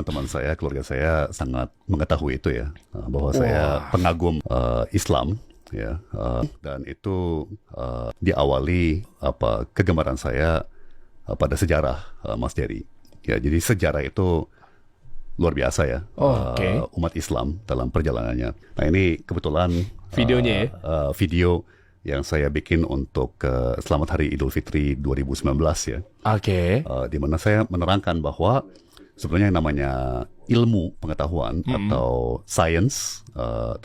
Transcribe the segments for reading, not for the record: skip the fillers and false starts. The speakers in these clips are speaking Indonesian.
teman-teman saya, keluarga saya sangat mengetahui itu ya, bahwa saya pengagum Islam ya, dan itu diawali kegemaran saya pada sejarah, Mas Jerry. Ya, jadi sejarah itu luar biasa ya, umat Islam dalam perjalanannya. Nah, ini kebetulan videonya ya, video yang saya bikin untuk Selamat Hari Idul Fitri 2019 ya. Di mana saya menerangkan bahwa sebenarnya yang namanya ilmu pengetahuan atau science,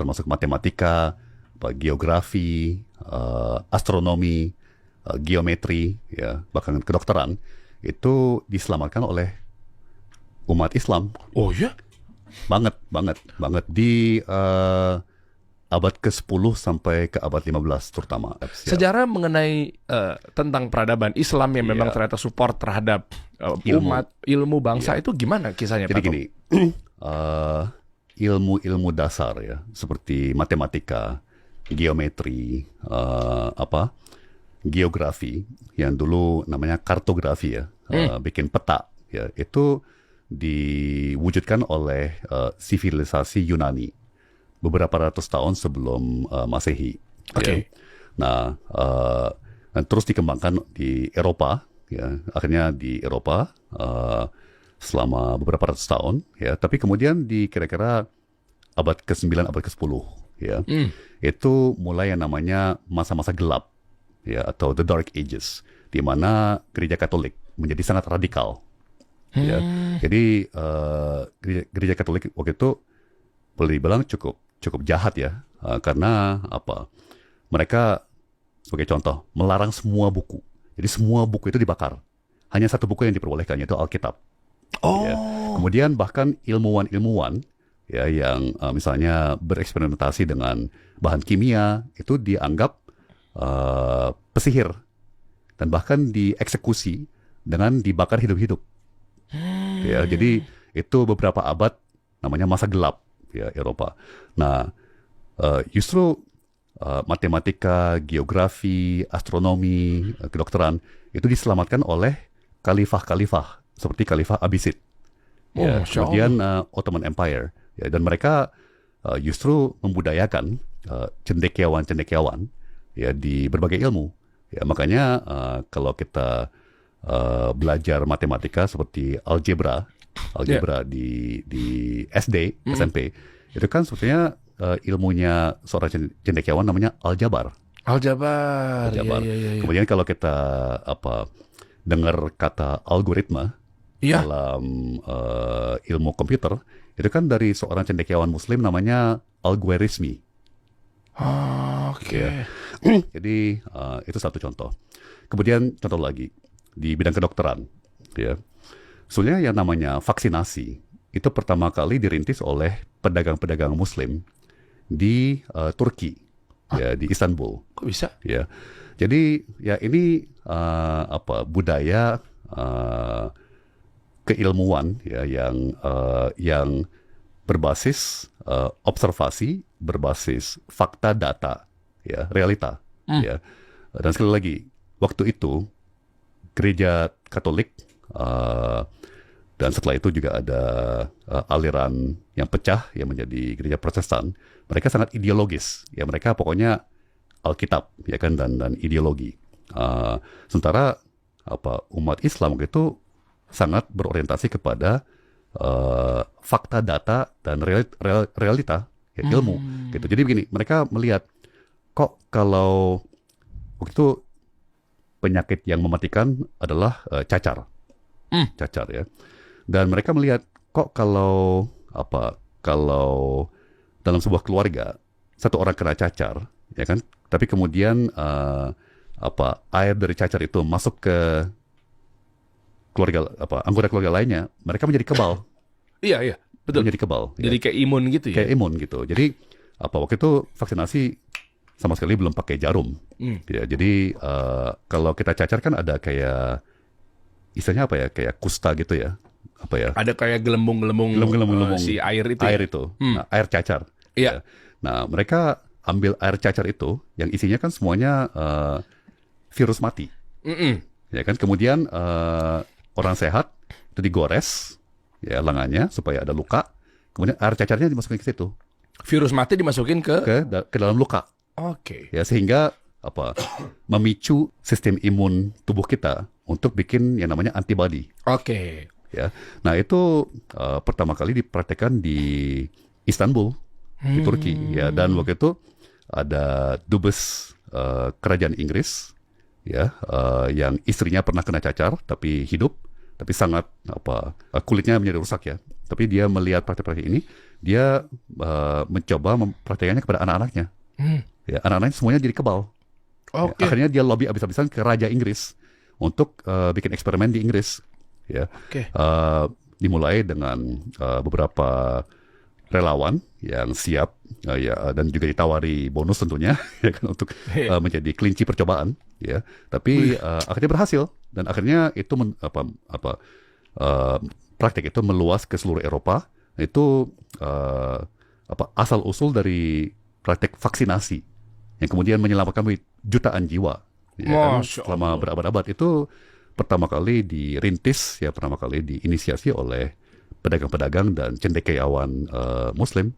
termasuk matematika, geografi, astronomi, geometri, ya, bahkan kedokteran, itu diselamatkan oleh umat Islam. Oh ya? Banget di abad ke-10 sampai ke abad 15 terutama. Sejarah mengenai tentang peradaban Islam yang memang ternyata support terhadap umat, ilmu bangsa itu gimana kisahnya, Jadi Pak? gini, ilmu-ilmu dasar ya, seperti matematika, geometri, geografi, yang dulu namanya kartografi ya, bikin peta ya, itu diwujudkan oleh sivilisasi Yunani beberapa ratus tahun sebelum Masehi. Ya. Nah, dan terus dikembangkan di Eropa, ya, akhirnya di Eropa selama beberapa ratus tahun, ya. Tapi kemudian di kira-kira abad ke-9, abad ke-10, ya, itu mulai yang namanya masa-masa gelap, ya, atau the Dark Ages, di mana gereja Katolik menjadi sangat radikal. Ya. Jadi gereja Katolik waktu itu boleh dibilang cukup jahat ya, karena mereka sebagai contoh melarang semua buku. Jadi semua buku itu dibakar. Hanya satu buku yang diperbolehkan, yaitu Alkitab. Ya. Kemudian bahkan ilmuwan-ilmuwan ya yang misalnya bereksperimentasi dengan bahan kimia itu dianggap pesihir dan bahkan dieksekusi dengan dibakar hidup-hidup. Ya, jadi itu beberapa abad namanya masa gelap ya Eropa. Nah, justru matematika, geografi, astronomi, kedokteran itu diselamatkan oleh khalifah-khalifah seperti Khalifah Abbasid. Ya, kemudian Ottoman Empire. Ya, dan mereka justru membudayakan cendekiawan-cendekiawan ya di berbagai ilmu. Ya, makanya kalau kita belajar matematika seperti algebra di SD, SMP, itu kan sebetulnya ilmunya seorang cendekiawan namanya aljabar. Aljabar. Ya. Kemudian kalau kita dengar kata algoritma dalam ilmu komputer, itu kan dari seorang cendekiawan Muslim namanya Al-Khwarizmi. Ya. Jadi itu satu contoh. Kemudian contoh lagi di bidang kedokteran, ya. Sebenarnya yang namanya vaksinasi itu pertama kali dirintis oleh pedagang-pedagang Muslim di Turki, ya, di Istanbul. Kok bisa? Ya, jadi ya ini budaya keilmuan ya yang berbasis observasi, berbasis fakta data, ya, realita, ya. Dan sekali lagi waktu itu gereja Katolik dan setelah itu juga ada aliran yang pecah yang menjadi gereja Protestan. Mereka sangat ideologis, ya, mereka pokoknya Alkitab, ya kan, dan ideologi. Sementara umat Islam itu sangat berorientasi kepada fakta data dan realita, ya, ilmu, gitu. Jadi begini, mereka melihat kok kalau waktu itu penyakit yang mematikan adalah cacar, ya. Dan mereka melihat kok kalau dalam sebuah keluarga satu orang kena cacar, ya kan, tapi kemudian air dari cacar itu masuk ke keluarga anggota keluarga lainnya, mereka menjadi kebal. Iya, betul. Menjadi kebal. Jadi ya. kayak imun gitu ya. Kayak imun gitu. Jadi waktu itu vaksinasi sama sekali belum pakai jarum. Ya, jadi kalau kita cacar kan ada kayak istilahnya kayak kusta gitu ya. Ada kayak gelembung-gelembung si air itu. Nah, air cacar. Iya. Ya. Nah, mereka ambil air cacar itu yang isinya kan semuanya virus mati. Ya kan, kemudian orang sehat itu digores, ya lengannya supaya ada luka, kemudian air cacarnya dimasukkan ke situ, Virus mati dimasukin ke... ke dalam luka, Oke. ya sehingga memicu sistem imun tubuh kita untuk bikin yang namanya antibody. Oke. Ya, nah itu pertama kali dipraktekkan di Istanbul, di Turki, ya, dan waktu itu ada dubes kerajaan Inggris, ya, yang istrinya pernah kena cacar tapi hidup, tapi sangat kulitnya menjadi rusak ya. Tapi dia melihat praktek-praktek ini, dia mencoba mempraktekannya kepada anak-anaknya. Ya, anak-anaknya semuanya jadi kebal. Ya, Oke. akhirnya dia lobby abis-abisan ke Raja Inggris untuk bikin eksperimen di Inggris. Ya, Oke. dimulai dengan beberapa relawan yang siap dan juga ditawari bonus tentunya ya kan, untuk menjadi kelinci percobaan. Ya, tapi akhirnya berhasil dan akhirnya itu praktek itu meluas ke seluruh Eropa. Itu asal usul dari praktek vaksinasi yang kemudian menyelamatkan jutaan jiwa. Ya, kan, selama berabad-abad itu pertama kali dirintis, ya pertama kali diinisiasi oleh pedagang-pedagang dan cendekiawan Muslim